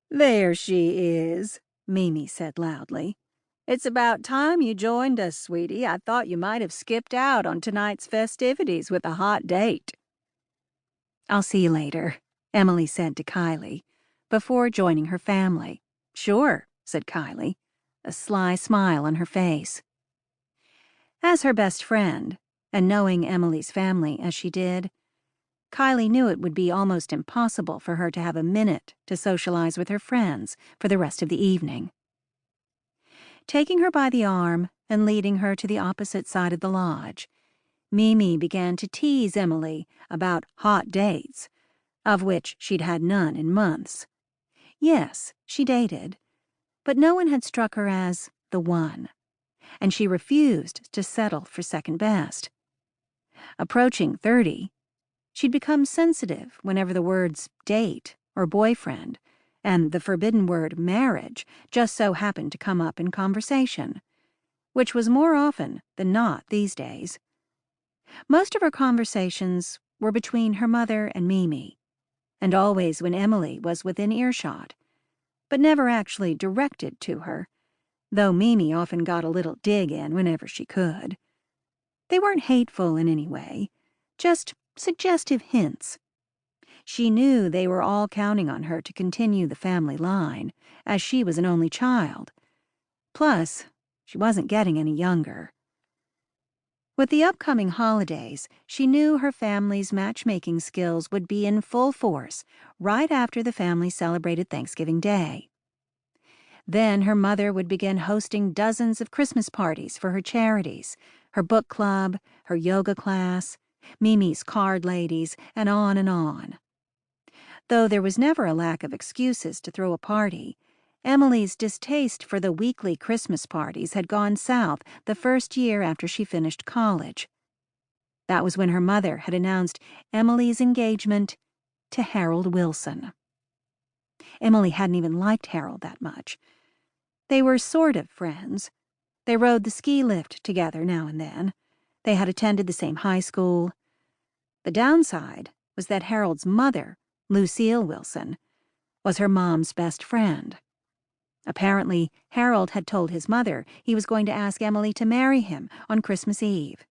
"There she is," Mimi said loudly. "It's about time you joined us, sweetie. I thought you might have skipped out on tonight's festivities with a hot date." "I'll see you later," Emily said to Kylie, before joining her family. "Sure," said Kylie, a sly smile on her face. As her best friend, and knowing Emily's family as she did, Kylie knew it would be almost impossible for her to have a minute to socialize with her friends for the rest of the evening. Taking her by the arm and leading her to the opposite side of the lodge, Mimi began to tease Emily about hot dates, of which she'd had none in months. Yes, she dated, but no one had struck her as the one, and she refused to settle for second best. Approaching 30, she'd become sensitive whenever the words date or boyfriend and the forbidden word marriage just so happened to come up in conversation, which was more often than not these days. Most of her conversations were between her mother and Mimi, and always when Emily was within earshot, but never actually directed to her, though Mimi often got a little dig in whenever she could. They weren't hateful in any way, just suggestive hints. She knew they were all counting on her to continue the family line, as she was an only child. Plus, she wasn't getting any younger. With the upcoming holidays, she knew her family's matchmaking skills would be in full force right after the family celebrated Thanksgiving Day. Then her mother would begin hosting dozens of Christmas parties for her charities, her book club, her yoga class, Mimi's card ladies, and on and on. Though there was never a lack of excuses to throw a party, Emily's distaste for the weekly Christmas parties had gone south the first year after she finished college. That was when her mother had announced Emily's engagement to Harold Wilson. Emily hadn't even liked Harold that much. They were sort of friends. They rode the ski lift together now and then. They had attended the same high school. The downside was that Harold's mother, Lucille Wilson, was her mom's best friend. Apparently, Harold had told his mother he was going to ask Emily to marry him on Christmas Eve.